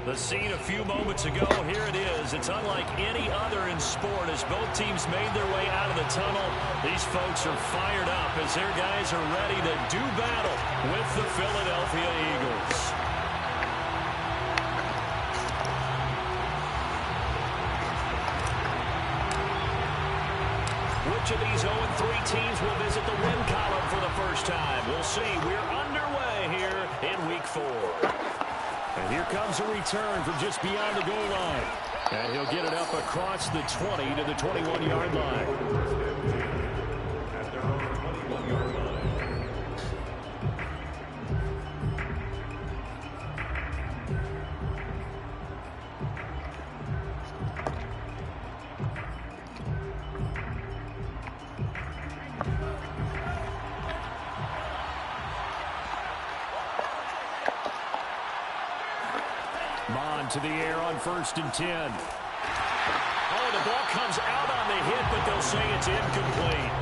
The scene a few moments ago, here it is. It's unlike any other in sport as both teams made their way out of the tunnel. These folks are fired up as their guys are ready to do battle with the Philadelphia Eagles. Which of these 0-3 teams will visit the win column for the first time? We'll see. We're underway here in Week 4. And here comes a return from just beyond the goal line. And he'll get it up across the 20 to the 21-yard line. To the air on 1st and 10. Oh, the ball comes out on the hit, but they'll say it's incomplete.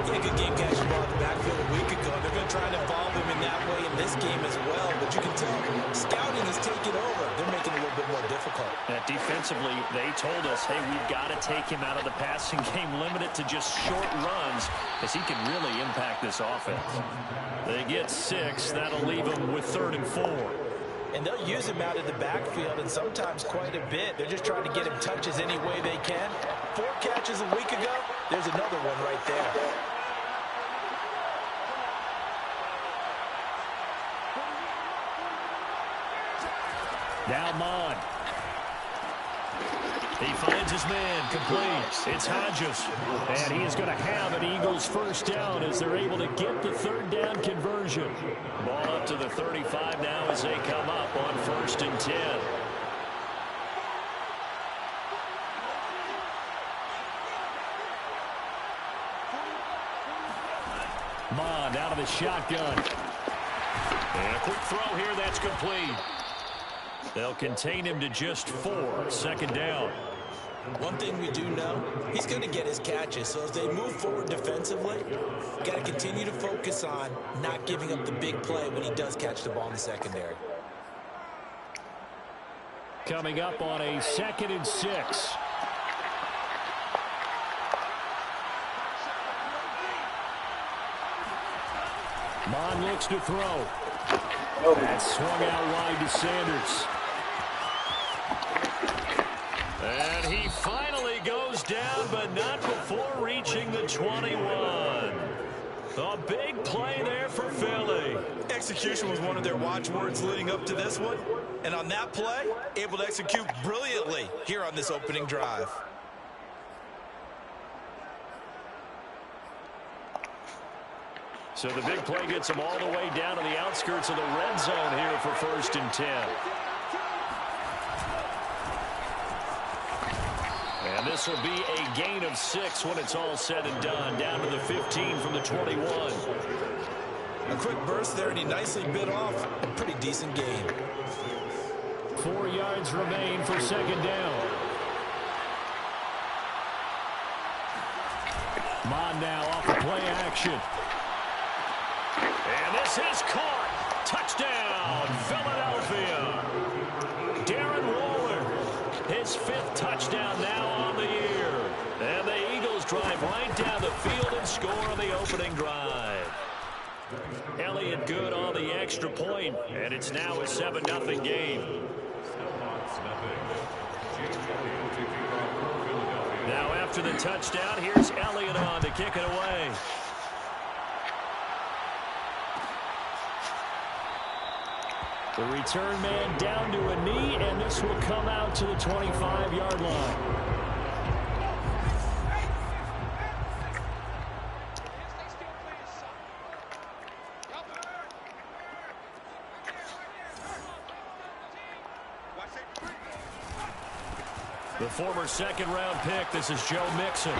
Yeah, good game catching ball at the backfield a week ago. They're going to try and involve him in that way in this game as well. But you can tell scouting is taking over. They're making it a little bit more difficult. Defensively, they told us, hey, we've got to take him out of the passing game, limit it to just short runs, because he can really impact this offense. They get 6. That'll leave them with 3rd and 4. And they'll use him out of the backfield, and sometimes quite a bit. They're just trying to get him touches any way they can. 4 catches a week ago. There's another one right there. Now Mond. He finds his man, complete. It's Hodges. And he is going to have an Eagles first down as they're able to get the 3rd down conversion. Ball up to the 35 now as they come up on 1st and 10. Mond out of the shotgun. And a quick throw here, that's complete. They'll contain him to just 4, 2nd down. One thing we do know, he's going to get his catches. So as they move forward defensively, got to continue to focus on not giving up the big play when he does catch the ball in the secondary. Coming up on a 2nd and 6. Mond looks to throw. That swung out wide to Sanders. And he finally goes down, but not before reaching the 21. A big play there for Philly. Execution was one of their watchwords leading up to this one. And on that play, able to execute brilliantly here on this opening drive. So the big play gets him all the way down to the outskirts of the red zone here for 1st and 10. And this will be a gain of 6 when it's all said and done. Down to the 15 from the 21. A quick burst there, and he nicely bit off a pretty decent gain. 4 yards remain for 2nd down. Mond now off the play action. And this is caught. Touchdown, Philadelphia. Darren Waller, his 5th touchdown now on the year. And the Eagles drive right down the field and score on the opening drive. Elliott good on the extra point, and it's now a 7-0 game. Now after the touchdown, here's Elliott on to kick it away. The return man down to a knee, and this will come out to the 25-yard line. The former 2nd-round pick, this is Joe Mixon.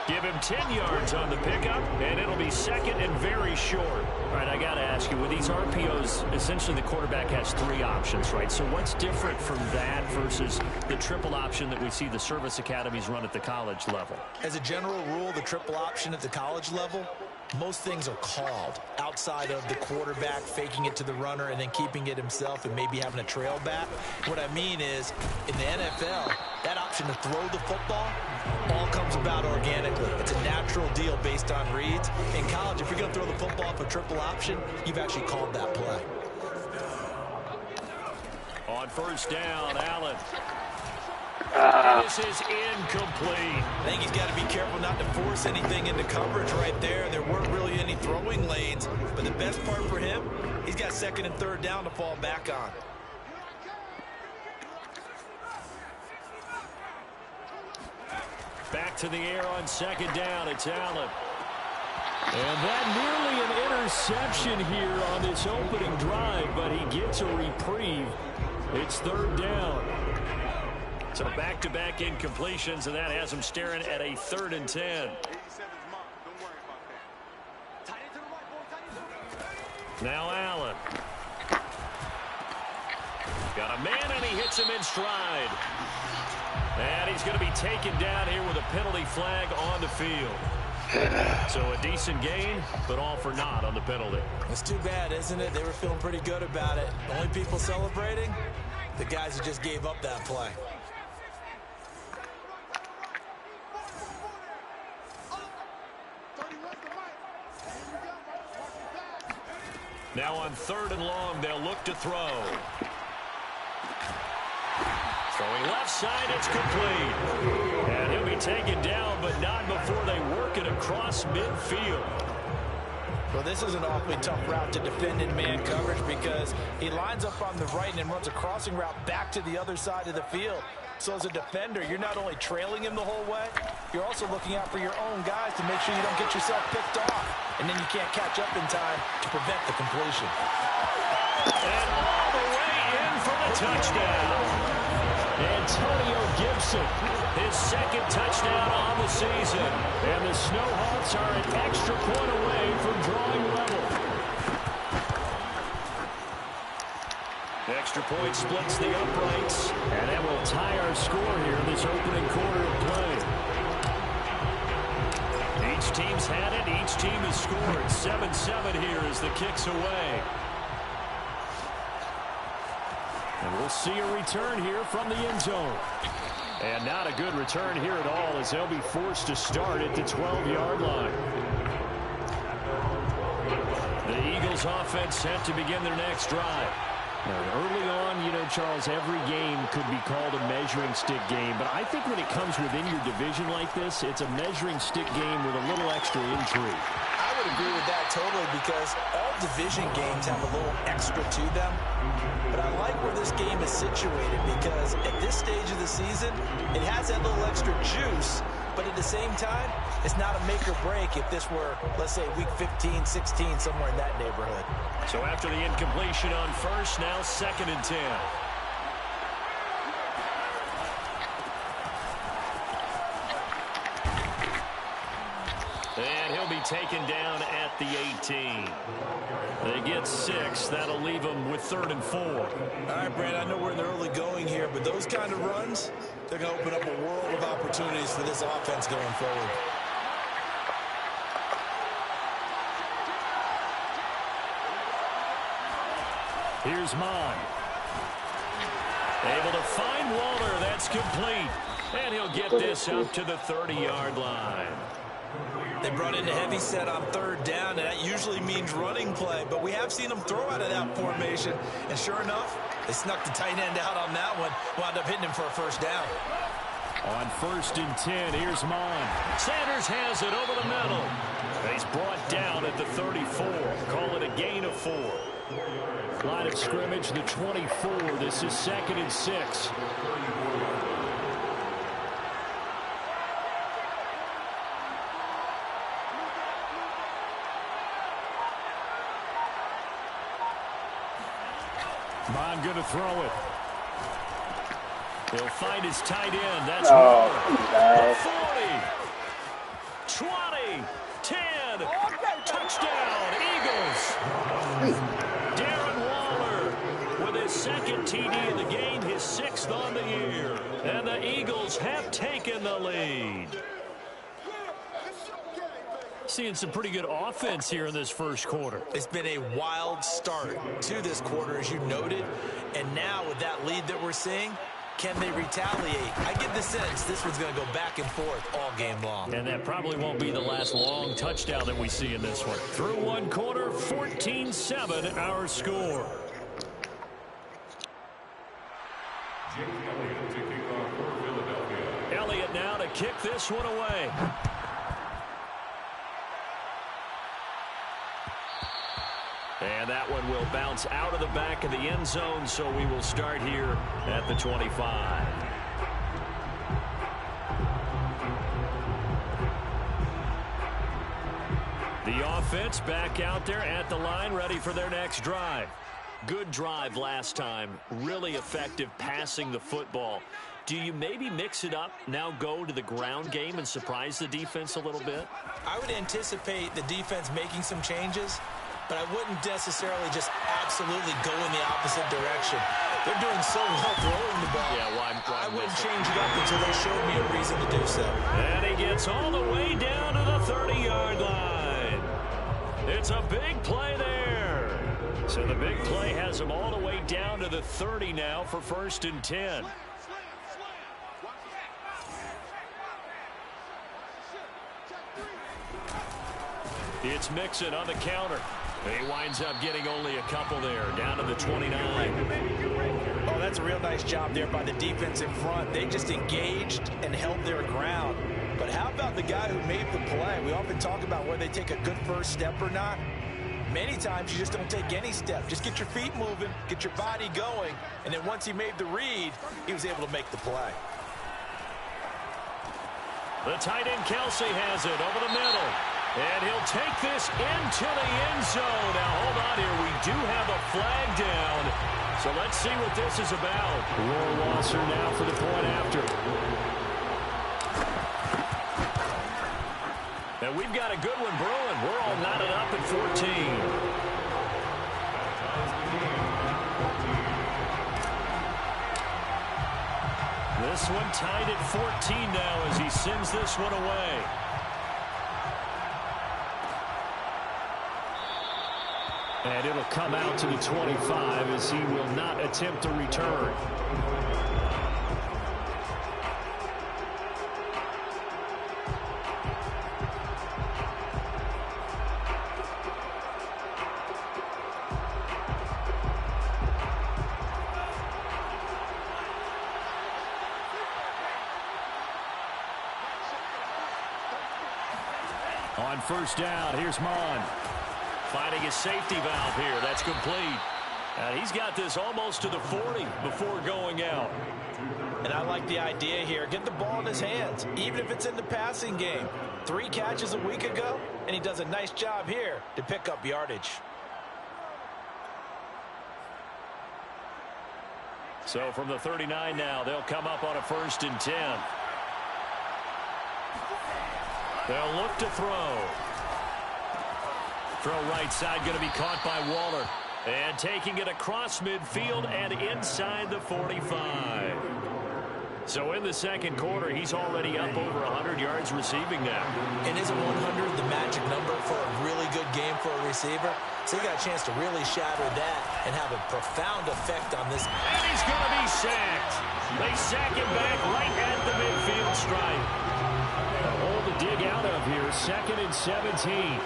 Give him 10 yards on the pickup, and it'll be 2nd and very short. All right, I got to ask you, with these RPOs, essentially the quarterback has 3 options, right? So what's different from that versus the triple option that we see the service academies run at the college level? As a general rule, the triple option at the college level, most things are called outside of the quarterback faking it to the runner and then keeping it himself and maybe having a trail back. What I mean is, in the NFL, that option to throw the football all comes about organically. It's a natural deal based on reads. In college, if you're going to throw the football for triple option, you've actually called that play. On first down, Allen. This is incomplete. I think he's got to be careful not to force anything into coverage right there. There weren't really any throwing lanes, but the best part for him, he's got second and third down to fall back on. Back to the air on second down. It's Allen. And that nearly an interception here on this opening drive, but he gets a reprieve. It's third down. So back-to-back incompletions, and that has him staring at a 3rd and 10. Now Allen. Got a man, and he hits him in stride. And he's going to be taken down here with a penalty flag on the field. So a decent gain, but all for naught on the penalty. It's too bad, isn't it? They were feeling pretty good about it. The only people celebrating, the guys who just gave up that play. Now on 3rd and long, they'll look to throw. Throwing left side, it's complete. And he'll be taken down, but not before they work it across midfield. Well, this is an awfully tough route to defend in man coverage because he lines up on the right and then runs a crossing route back to the other side of the field. So as a defender, you're not only trailing him the whole way, you're also looking out for your own guys to make sure you don't get yourself picked off. And then you can't catch up in time to prevent the completion. And all the way in for the touchdown. Antonio Gibson, his 2nd touchdown on the season. And the Snowhawks are an extra point away from drawing level. The extra point splits the uprights, and that will tie our score here in this opening quarter of play. Each team's had it. Each team has scored. 7-7 here as the kick's away. And we'll see a return here from the end zone. And not a good return here at all as they'll be forced to start at the 12-yard line. The Eagles offense set to begin their next drive. Now, early on, you know, Charles, every game could be called a measuring stick game. But I think when it comes within your division like this, it's a measuring stick game with a little extra intrigue. I would agree with that totally because all division games have a little extra to them. But I like where this game is situated because at this stage of the season, it has that little extra juice. But at the same time, it's not a make or break if this were, let's say, week 15, 16, somewhere in that neighborhood. So after the incompletion on first, now 2nd and 10. And he'll be taken down at the 18. They get 6. That'll leave them with 3rd and 4. All right, Brad, I know we're in the early going here, but those kind of runs, they're going to open up a world of opportunities for this offense going forward. Here's Mon. Able to find Waller. That's complete. And he'll get this up to the 30-yard line. They brought in a heavy set on 3rd down, and that usually means running play. But we have seen them throw out of that formation. And sure enough, they snuck the tight end out on that one. Wound up hitting him for a 1st down. On 1st and 10, here's Mon. Sanders has it over the middle. He's brought down at the 34. Call it a gain of 4. Line of scrimmage, the 24. This is 2nd and 6. Mon going to throw it. He'll find his tight end. That's Waller. 40, 20, 10. Touchdown, Eagles. Darren Waller with his 2nd TD of the game, his 6th on the year. And the Eagles have taken the lead. Seeing some pretty good offense here in this first quarter. It's been a wild start to this quarter, as you noted. And now with that lead that we're seeing, can they retaliate? I get the sense this one's going to go back and forth all game long. And that probably won't be the last long touchdown that we see in this one. Through one quarter, 14-7 our score. Elliott now to kick this one away. And that one will bounce out of the back of the end zone, so we will start here at the 25. The offense back out there at the line, ready for their next drive. Good drive last time. Really effective passing the football. Do you maybe mix it up, now go to the ground game and surprise the defense a little bit? I would anticipate the defense making some changes, but I wouldn't necessarily just absolutely go in the opposite direction. They're doing so well throwing the ball. Yeah, why I wouldn't change it up until they showed me a reason to do so. And he gets all the way down to the 30-yard line. It's a big play there. So the big play has him all the way down to the 30 now for 1st and 10. It's Mixon on the counter. He winds up getting only a couple there, down to the 29. Oh, that's a real nice job there by the defense in front. They just engaged and held their ground. But how about the guy who made the play? We often talk about whether they take a good first step or not. Many times you just don't take any step. Just get your feet moving, get your body going, and then once he made the read, he was able to make the play. The tight end Kelsey has it over the middle. And he'll take this into the end zone. Now, hold on here. We do have a flag down. So let's see what this is about. Rohrwasser now for the point after. And we've got a good one brewing. We're all knotted up at 14. This one tied at 14 now as he sends this one away. And it'll come out to the 25 as he will not attempt a return. On 1st down, here's Mond. Finding his safety valve here. That's complete. And he's got this almost to the 40 before going out. And I like the idea here. Get the ball in his hands, even if it's in the passing game. 3 catches a week ago, and he does a nice job here to pick up yardage. So from the 39 now, they'll come up on a 1st and 10. They'll look to throw. Throw right side, going to be caught by Waller. And taking it across midfield and inside the 45. So in the second quarter, he's already up over 100 yards receiving now. And isn't 100 the magic number for a really good game for a receiver? So he got a chance to really shatter that and have a profound effect on this. And he's going to be sacked. They sack him back right at the midfield stripe. A hole to dig out of here, 2nd and 17.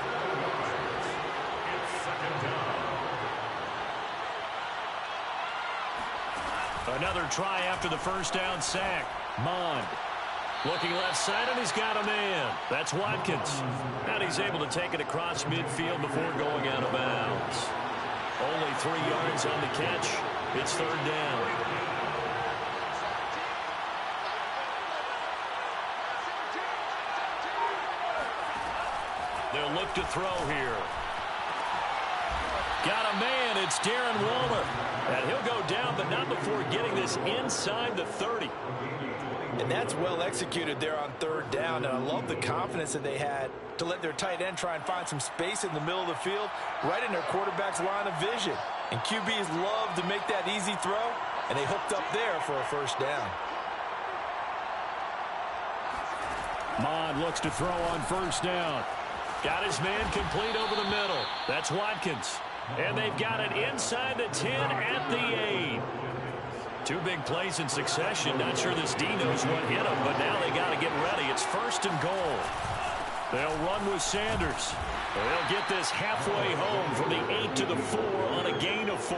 Another try after the 1st down sack. Mond looking left side, and he's got a man. That's Watkins. And he's able to take it across midfield before going out of bounds. Only 3 yards on the catch. It's 3rd down. They'll look to throw here. Got a man. It's Darren Waller. And he'll go down, but not before getting this inside the 30. And that's well executed there on 3rd down. And I love the confidence that they had to let their tight end try and find some space in the middle of the field, right in their quarterback's line of vision. And QBs love to make that easy throw, and they hooked up there for a 1st down. Mond looks to throw on 1st down. Got his man complete over the middle. That's Watkins. And they've got it inside the 10 at the 8. Two big plays in succession. Not sure this D knows what hit him, but now they got to get ready. It's 1st and goal. They'll run with Sanders. They'll get this halfway home from the 8 to the 4 on a gain of 4.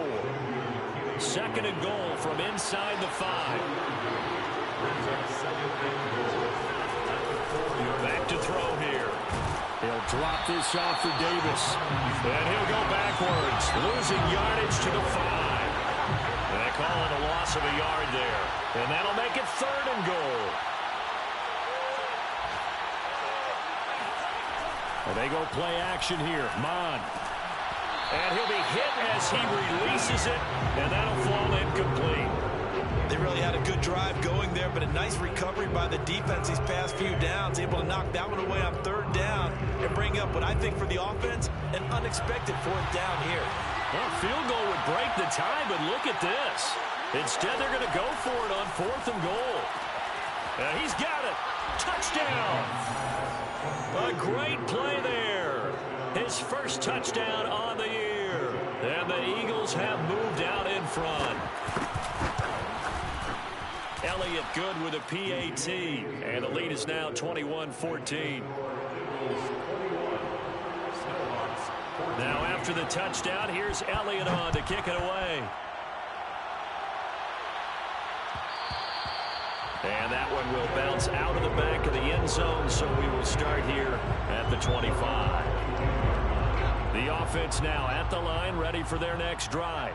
2nd and goal from inside the 5. Back to throw here. He'll drop this off for Davis. And he'll go backwards, losing yardage to the 5. They call it a loss of a yard there. And that'll make it 3rd and goal. And they go play action here. Mon. And he'll be hit as he releases it. And that'll fall incomplete. They really had a good drive going there, but a nice recovery by the defense these past few downs. Able to knock that one away on 3rd down and bring up what I think for the offense, an unexpected 4th down here. Well, field goal would break the tie, but look at this. Instead, they're going to go for it on 4th and goal. He's got it. Touchdown. A great play there. His first touchdown on the year. And the Eagles have moved out in front. Elliott good with a PAT. And the lead is now 21-14. Now after the touchdown, here's Elliott on to kick it away. And that one will bounce out of the back of the end zone, so we will start here at the 25. The offense now at the line, ready for their next drive.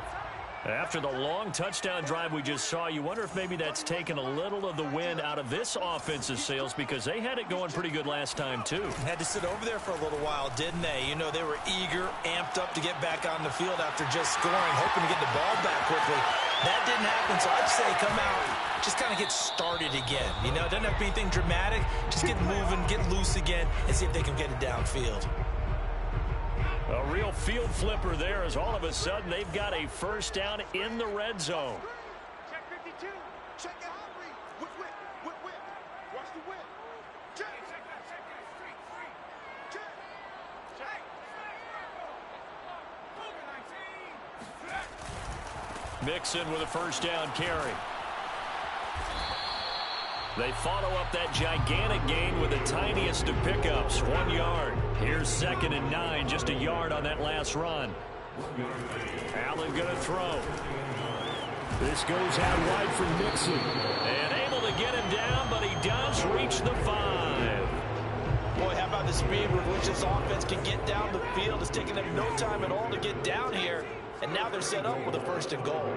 After the long touchdown drive we just saw, you wonder if maybe that's taken a little of the wind out of this offensive sails, because they had it going pretty good last time, too. Had to sit over there for a little while, didn't they? You know, they were eager, amped up to get back on the field after just scoring, hoping to get the ball back quickly. That didn't happen, so I'd say come out, just kind of get started again. You know, it doesn't have to be anything dramatic. Just get moving, get loose again, and see if they can get it downfield. A real field flipper there, as all of a sudden they've got a first down in the red zone. Check 52. Check it out. Whip. Watch the whip. Check that. Free. Check. Mixon with a first down carry. They follow up that gigantic gain with the tiniest of pickups, 1 yard. Here's 2nd and 9, just a yard on that last run. Allen going to throw. This goes out wide for Mixon. And able to get him down, but he does reach the 5. Boy, how about the speed with which this offense can get down the field? It's taking them no time at all to get down here. And now they're set up with a 1st and goal.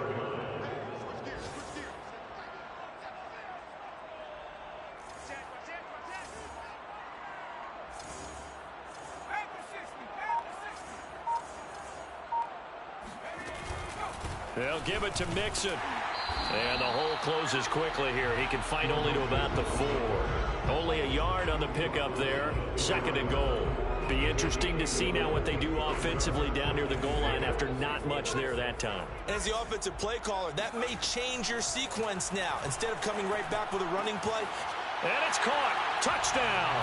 They'll give it to Mixon. And the hole closes quickly here. He can find only to about the 4. Only a yard on the pickup there. 2nd and goal. Be interesting to see now what they do offensively down near the goal line after not much there that time. As the offensive play caller, that may change your sequence now. Instead of coming right back with a running play. And it's caught. Touchdown.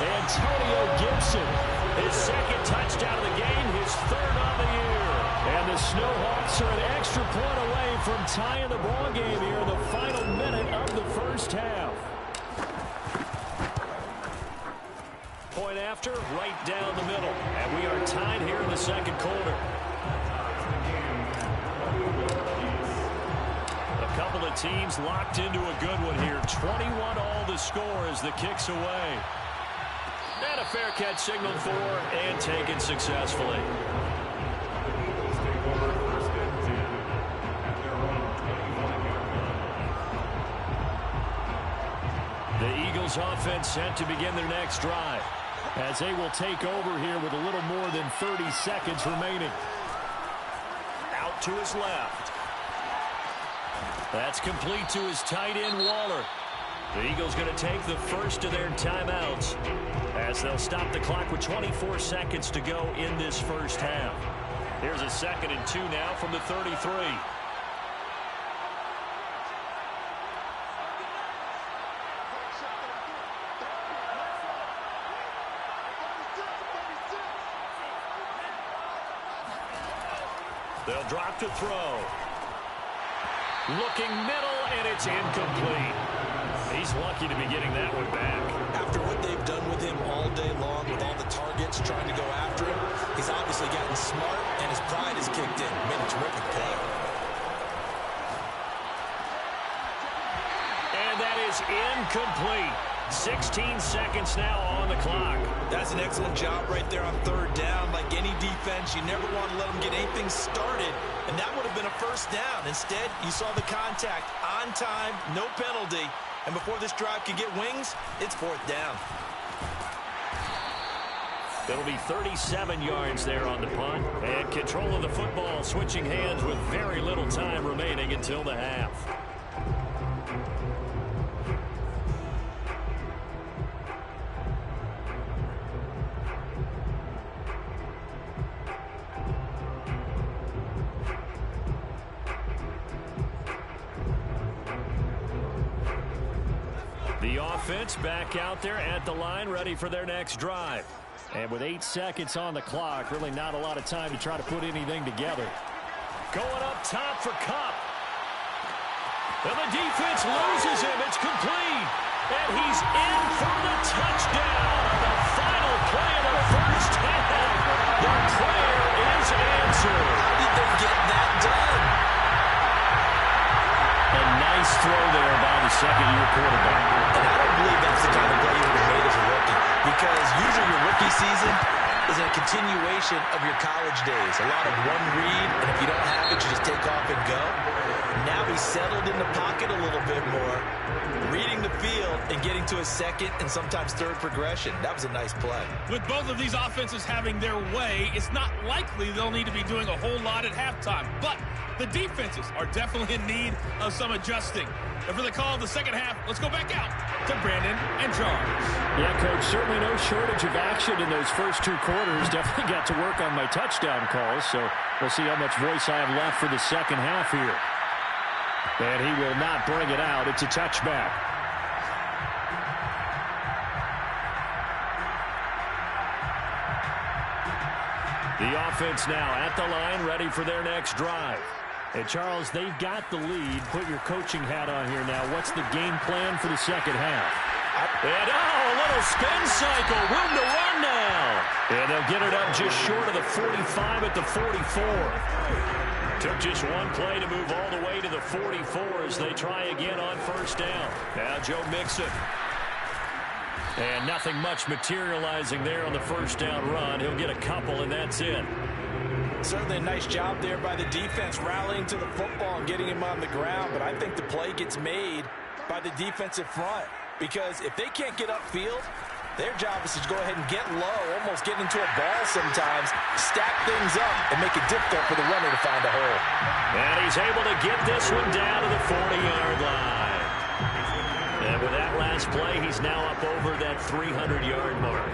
Antonio Gibson. His 2nd touchdown of the game. His 3rd on the year. And the Snowhawks are an extra point away from tying the ball game here in the final minute of the first half. Point after, right down the middle. And we are tied here in the 2nd quarter. A couple of teams locked into a good one here. 21 all the score as the kick's away. And a fair catch signaled for and taken successfully. The Eagles offense set to begin their next drive as they will take over here with a little more than 30 seconds remaining. Out to his left. That's complete to his tight end, Waller. The Eagles going to take the first of their timeouts as they'll stop the clock with 24 seconds to go in this first half. Here's a 2nd and 2 now from the 33. They'll drop to throw. Looking middle, and it's incomplete. He's lucky to be getting that one back. After what they've done with him all day long, with all the targets trying to go after him, he's obviously gotten smart, and his pride has kicked in. Made a terrific play. And that is incomplete. 16 seconds now on the clock. That's an excellent job right there on third down. Like any defense, you never want to let them get anything started, and that would have been a first down. Instead, you saw the contact on time, no penalty, and before this drive could get wings, it's fourth down. It'll be 37 yards there on the punt, and control of the football switching hands with very little time remaining until the half. The offense back out there at the line, ready for their next drive. And with 8 seconds on the clock, really not a lot of time to try to put anything together. Going up top for Kupp. And the defense loses him. It's complete. And he's in for the touchdown. The final play of the first half. The prayer is answered. How did they get that done? A nice throw there by the second-year quarterback. And I don't believe that's the kind of play you would have made as a rookie, because usually your rookie season is a continuation of your college days. A lot of one read, and if you don't have it, you just take off and go. Now he's settled in the pocket a little bit more, reading the field and getting to a second and sometimes third progression. That was a nice play. With both of these offenses having their way, it's not likely they'll need to be doing a whole lot at halftime. But the defenses are definitely in need of some adjusting. And for the call of the second half, let's go back out to Brandon and Charles. Yeah, Coach, certainly no shortage of action in those first 2 quarters. Definitely got to work on my touchdown calls, so we'll see how much voice I have left for the second half here. And he will not bring it out. It's a touchback. The offense now at the line, ready for their next drive. And, Charles, they've got the lead. Put your coaching hat on here now. What's the game plan for the second half? And, a little spin cycle. Room to run now. And they'll get it up just short of the 45 at the 44. Took just one play to move all the way to the 44 as they try again on first down. Now Joe Mixon. And nothing much materializing there on the first down run. He'll get a couple, and that's it. Certainly a nice job there by the defense rallying to the football and getting him on the ground, but I think the play gets made by the defensive front, because if they can't get upfield, their job is to go ahead and get low, almost get into a ball sometimes, stack things up, and make it difficult for the runner to find a hole. And he's able to get this one down to the 40-yard line. And with that last play, he's now up over that 300-yard mark.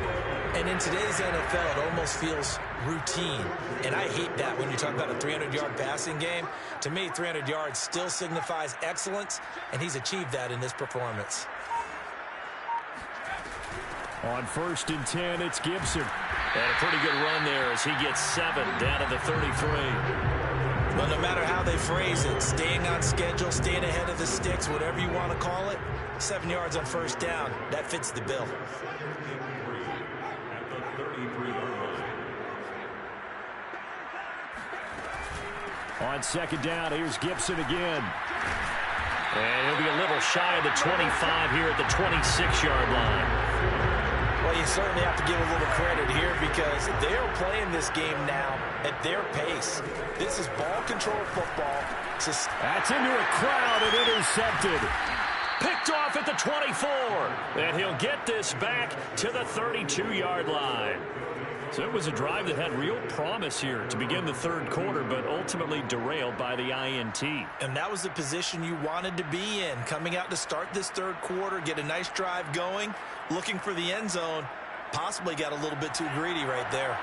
And in today's NFL, it almost feels routine. And I hate that when you talk about a 300-yard passing game. To me, 300 yards still signifies excellence, and he's achieved that in this performance. On 1st and 10, it's Gibson. And a pretty good run there as he gets 7 down to the 33. Well, no matter how they phrase it, staying on schedule, staying ahead of the sticks, whatever you want to call it, 7 yards on first down, that fits the bill. On 2nd down, here's Gibson again. And he'll be a little shy of the 25 here at the 26-yard line. Well, you certainly have to give a little credit here, because they're playing this game now at their pace. This is ball control football. That's into a crowd and intercepted. Picked off at the 24. And he'll get this back to the 32-yard line. So it was a drive that had real promise here to begin the third quarter, but ultimately derailed by the INT. And that was the position you wanted to be in, coming out to start this third quarter, get a nice drive going, looking for the end zone. Possibly got a little bit too greedy right there.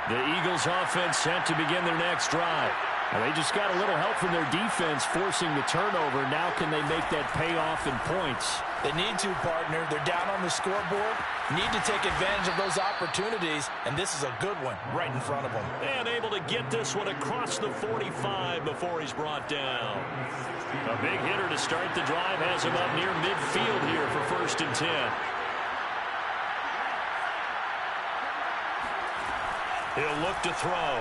The Eagles offense set to begin their next drive. Well, they just got a little help from their defense forcing the turnover. Now can they make that pay off in points? They need to, partner. They're down on the scoreboard. Need to take advantage of those opportunities, and this is a good one right in front of them. And able to get this one across the 45 before he's brought down. A big hitter to start the drive has him up near midfield here for 1st and 10. He'll look to throw.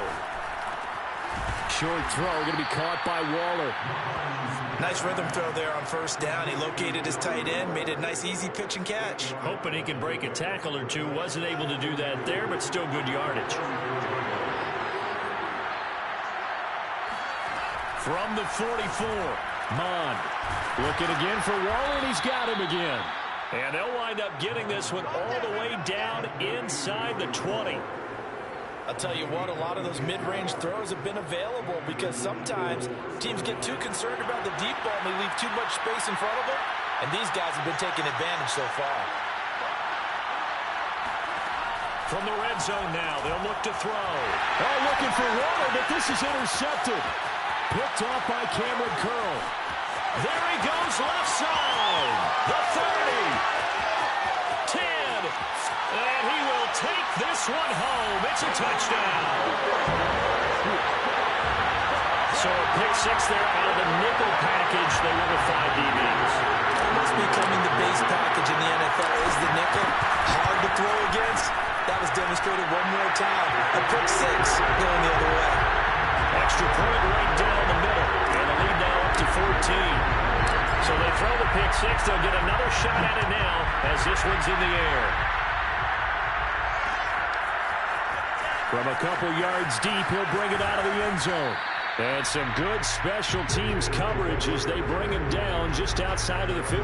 Short throw going to be caught by Waller. Nice rhythm throw there on 1st down. He located his tight end, made it a nice easy pitch and catch. Hoping he can break a tackle or two. Wasn't able to do that there, but still good yardage. From the 44, Mond looking again for Waller, and he's got him again. And they'll wind up getting this one all the way down inside the 20. I'll tell you what, a lot of those mid-range throws have been available because sometimes teams get too concerned about the deep ball and they leave too much space in front of them, and these guys have been taking advantage so far. From the red zone now, they'll look to throw. Oh, looking for Waller, but this is intercepted. Picked off by Cameron Curl. There he goes, left side. The 30. 10. And he will take this one home. It's a touchdown. So a pick 6 there out of the nickel package. They went with 5 DBs. Almost becoming the base package in the NFL is the nickel. Hard to throw against. That was demonstrated one more time. A pick 6 going the other way. Extra point right down the middle. And the lead now up to 14. So they throw the pick 6. They'll get another shot at it now as this one's in the air. From a couple yards deep, he'll bring it out of the end zone. And some good special teams coverage as they bring him down just outside of the 15.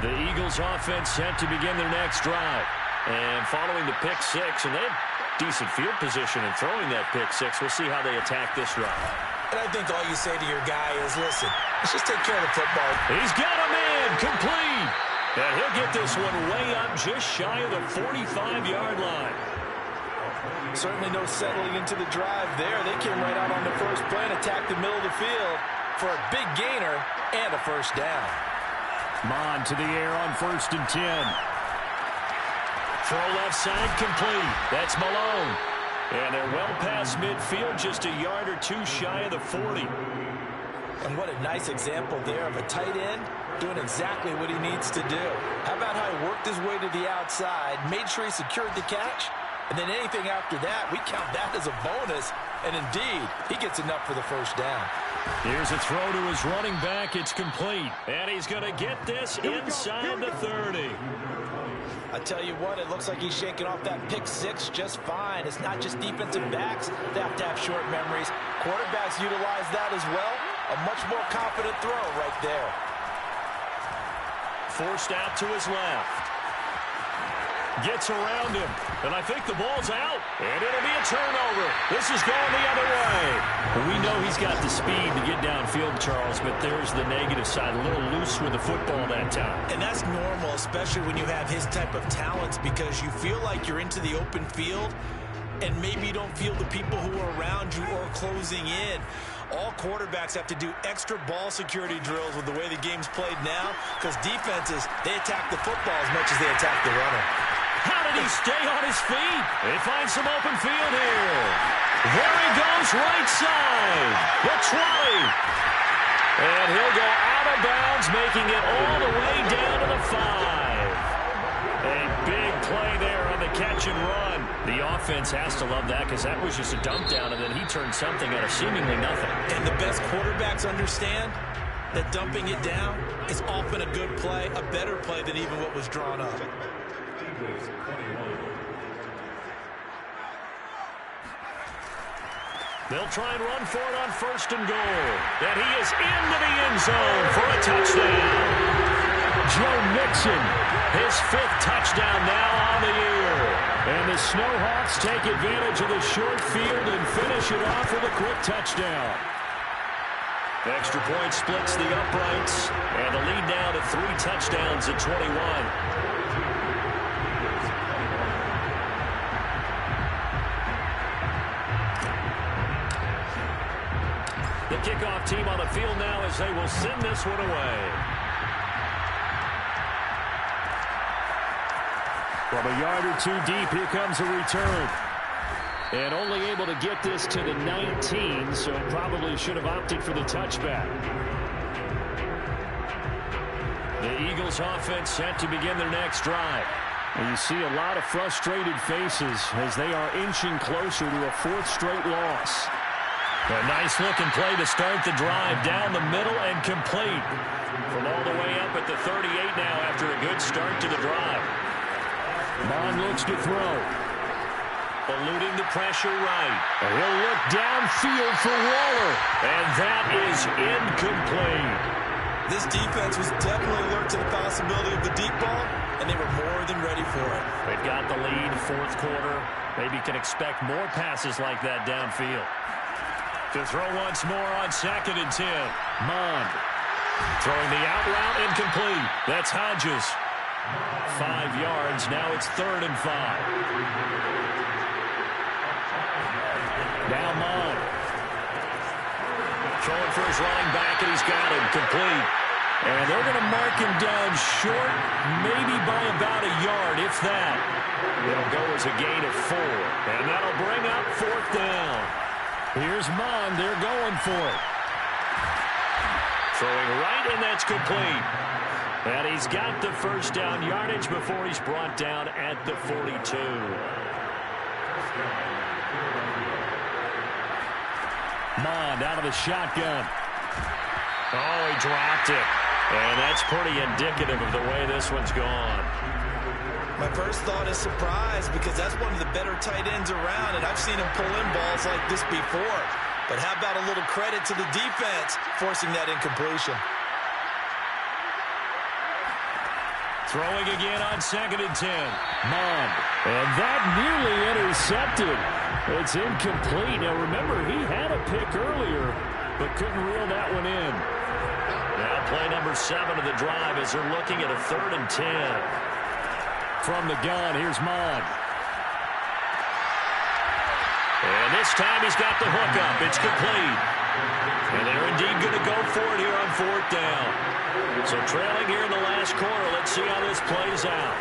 The Eagles offense set to begin their next drive. And following the pick 6, and they have decent field position in throwing that pick 6. We'll see how they attack this drive. And I think all you say to your guy is, listen, let's just take care of the football. He's got him in, complete. And he'll get this one way up just shy of the 45-yard line. Certainly no settling into the drive there. They came right out on the first play and attacked the middle of the field for a big gainer and a 1st down. Mond to the air on 1st and 10. Throw left side complete. That's Malone. And they're well past midfield, just a yard or two shy of the 40. And what a nice example there of a tight end doing exactly what he needs to do. How about how he worked his way to the outside, made sure he secured the catch, and then anything after that, we count that as a bonus. And indeed, he gets enough for the 1st down. Here's a throw to his running back. It's complete. And he's going to get this inside the 30. I tell you what, it looks like he's shaking off that pick 6 just fine. It's not just defensive backs that have to have short memories. Quarterbacks utilize that as well. A much more confident throw right there. Forced out to his left. Gets around him, and I think the ball's out, and it'll be a turnover. This is going the other way. We know he's got the speed to get downfield, Charles, but there's the negative side, a little loose with the football that time. And that's normal, especially when you have his type of talents, because you feel like you're into the open field, and maybe you don't feel the people who are around you or closing in. All quarterbacks have to do extra ball security drills with the way the game's played now, because defenses, they attack the football as much as they attack the runner. How did he stay on his feet? They find some open field here. There he goes, right side. The 20. And he'll go out of bounds, making it all the way down to the 5. A big play there on the catch and run. The offense has to love that because that was just a dump down, and then he turned something out of seemingly nothing. And the best quarterbacks understand that dumping it down is often a good play, a better play than even what was drawn up. They'll try and run for it on 1st and goal. And he is into the end zone for a touchdown. Joe Mixon, his 5th touchdown now on the year. And the Snowhawks take advantage of the short field and finish it off with a quick touchdown. Extra point splits the uprights. And the lead now to 3 touchdowns at 21. kickoff team on the field now as they will send this one away. From a yard or two deep, here comes a return. And only able to get this to the 19, so probably should have opted for the touchback. The Eagles offense set to begin their next drive. And you see a lot of frustrated faces as they are inching closer to a fourth straight loss. A nice-looking play to start the drive down the middle and complete. From all the way up at the 38 now after a good start to the drive. Mond looks to throw. Eluding the pressure right. And he'll look downfield for Waller. And that is incomplete. This defense was definitely alert to the possibility of the deep ball, and they were more than ready for it. They've got the lead, fourth quarter. Maybe can expect more passes like that downfield. To throw once more on 2nd and 10. Mond throwing the out route incomplete. That's Hodges. 5 yards. Now it's 3rd and 5. Now Mond. Throwing for his running back, and he's got him complete. And they're going to mark him down short, maybe by about a yard, if that. It'll go as a gain of 4. And that'll bring up 4th down. Here's Mond. They're going for it. Throwing right, and that's complete. And he's got the first down yardage before he's brought down at the 42. Mond out of the shotgun. Oh, he dropped it. And that's pretty indicative of the way this one's gone. My first thought is surprise because that's one of the better tight ends around, and I've seen him pull in balls like this before. But how about a little credit to the defense forcing that incompletion? Throwing again on 2nd and 10. Mond. And that nearly intercepted. It's incomplete. Now, remember, he had a pick earlier, but couldn't reel that one in. Now, play number 7 of the drive as they're looking at a 3rd and 10. From the gun, here's Mond. And this time he's got the hook up. It's complete. And they're indeed going to go for it here on 4th down. So trailing here in the last quarter. Let's see how this plays out.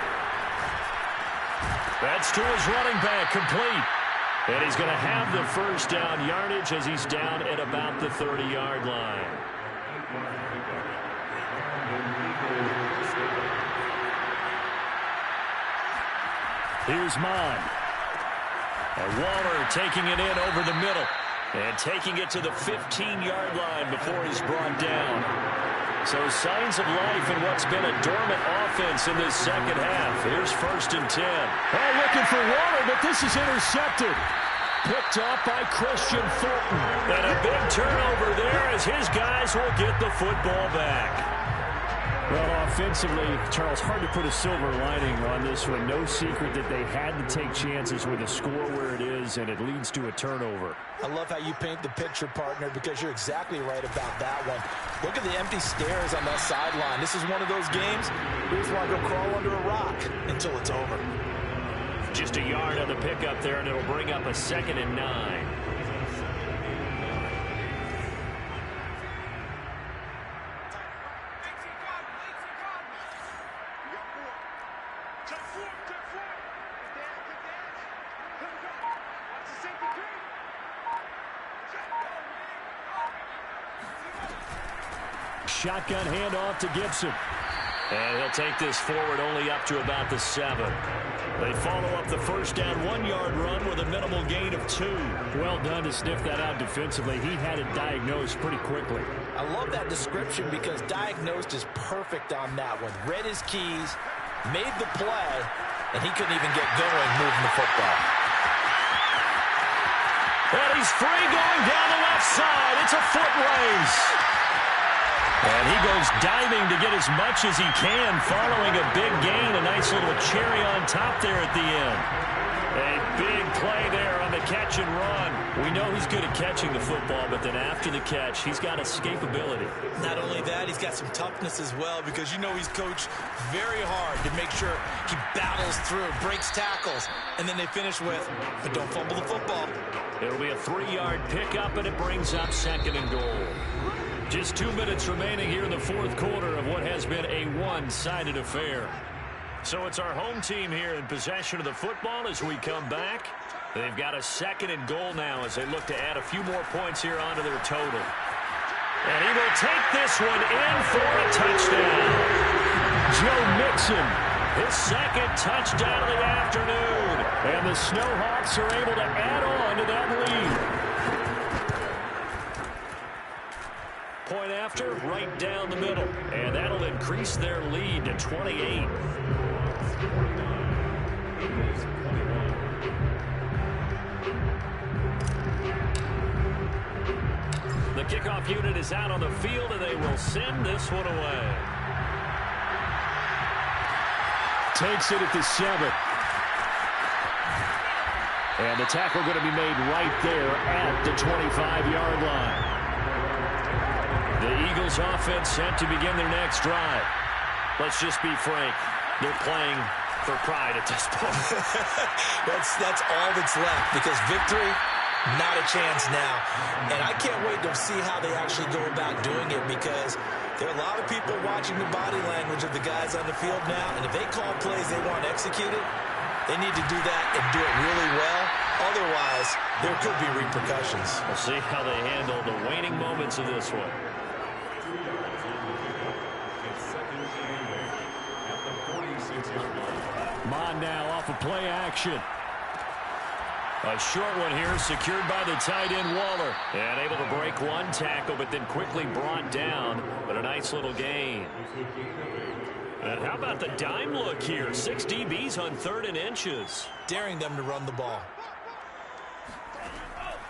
That's to his running back, complete. And he's going to have the first down yardage as he's down at about the 30-yard line. Here's Mond. And Waller taking it in over the middle. And taking it to the 15-yard line before he's brought down. So signs of life in what's been a dormant offense in this second half. Here's 1st and 10. Oh, looking for Waller, but this is intercepted. Picked up by Christian Fulton. And a big turnover there as his guys will get the football back. Well, offensively, Charles, hard to put a silver lining on this one. No secret that they had to take chances with a score where it is, and it leads to a turnover. I love how you paint the picture, partner, because you're exactly right about that one. Look at the empty stares on that sideline. This is one of those games you just want to go crawl under a rock until it's over. Just a yard on the pickup there, and it'll bring up a 2nd and 9. Shotgun handoff to Gibson. And he'll take this forward only up to about the 7. They follow up the first down 1-yard run with a minimal gain of 2. Well done to sniff that out defensively. He had it diagnosed pretty quickly. I love that description because diagnosed is perfect on that one. Read his keys, made the play, and he couldn't even get going moving the football. And he's free going down the left side. It's a foot race. And he Eagles diving to get as much as he can following a big gain. A nice little cherry on top there at the end. A big play there on the catch and run. We know he's good at catching the football, but then after the catch, he's got escapability. Not only that, he's got some toughness as well, because you know he's coached very hard to make sure he battles through, breaks tackles, and then they finish with, but don't fumble the football. It'll be a 3-yard pickup, and it brings up 2nd and goal. Just 2 minutes remaining here in the 4th quarter of what has been a one-sided affair. So it's our home team here in possession of the football as we come back. They've got a 2nd and goal now as they look to add a few more points here onto their total. And he will take this one in for a touchdown. Joe Mixon, his 2nd touchdown of the afternoon. And the Snowhawks are able to add on to that lead. Point after, right down the middle. And that'll increase their lead to 28. The kickoff unit is out on the field, and they will send this one away. Takes it at the 7. And the tackle going to be made right there at the 25-yard line. The Eagles offense set to begin their next drive. Let's just be frank. They're playing for pride at this point. That's all that's left, because victory, not a chance now. And I can't wait to see how they actually go about doing it, because there are a lot of people watching the body language of the guys on the field now, and if they call plays they want executed, they need to do that and do it really well. Otherwise, there could be repercussions. We'll see how they handle the waning moments of this one. Mond now off of play action. A short one here, secured by the tight end Waller. And able to break one tackle, but then quickly brought down. But a nice little gain. And how about the dime look here? 6 DBs on 3rd and inches. Daring them to run the ball.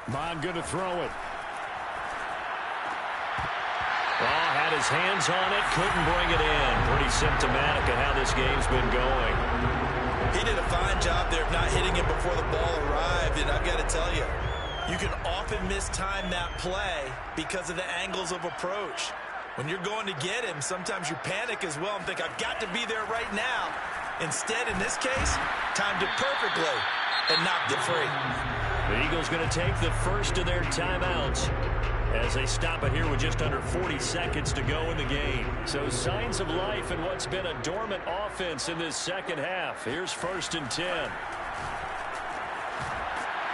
Mond going to throw it. Oh, had his hands on it, couldn't bring it in. Pretty symptomatic of how this game's been going. He did a fine job there of not hitting it before the ball arrived, and I've got to tell you, you can often mistime that play because of the angles of approach. When you're going to get him, sometimes you panic as well and think, I've got to be there right now. Instead, in this case, timed it perfectly and knocked it free. The Eagles going to take the first of their timeouts as they stop it here with just under 40 seconds to go in the game. So signs of life in what's been a dormant offense in this second half. Here's 1st and 10.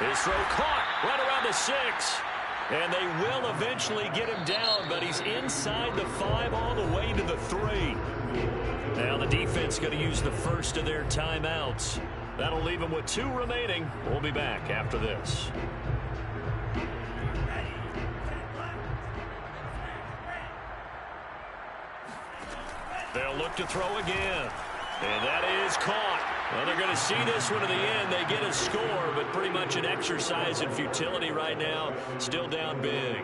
His throw caught right around the 6. And they will eventually get him down, but he's inside the 5 all the way to the 3. Now the defense going to use the first of their timeouts. That'll leave them with 2 remaining. We'll be back after this. They'll look to throw again. And that is caught. Well, they're going to see this one to the end. They get a score, but pretty much an exercise in futility right now. Still down big.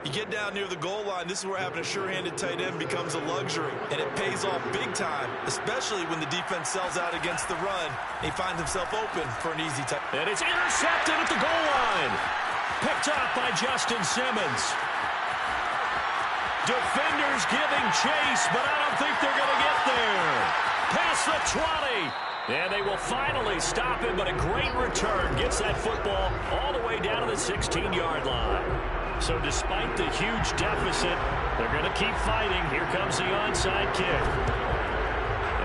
You get down near the goal line, this is where having a sure-handed tight end becomes a luxury, and it pays off big time, especially when the defense sells out against the run, and he finds himself open for an easy touch. And it's intercepted at the goal line. Picked up by Justin Simmons. Defenders giving chase, but I don't think they're going to get there. Past the 20. And they will finally stop him, but a great return gets that football all the way down to the 16-yard line. So despite the huge deficit, they're going to keep fighting. Here comes the onside kick.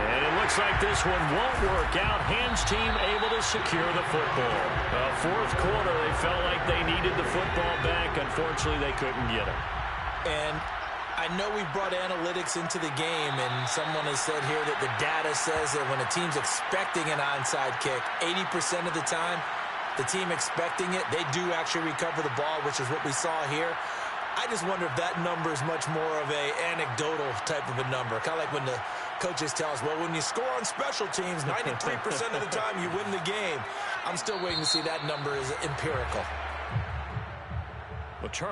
And it looks like this one won't work out. Hams team able to secure the football. 4th quarter, they felt like they needed the football back. Unfortunately, they couldn't get it. And I know we brought analytics into the game, and someone has said here that the data says that when a team's expecting an onside kick, 80% of the time, the team expecting it, they do actually recover the ball, which is what we saw here. I just wonder if that number is much more of a anecdotal type of a number. Kind of like when the coaches tell us, well, when you score on special teams, 93% of the time you win the game. I'm still waiting to see that number is empirical. Well, Charles.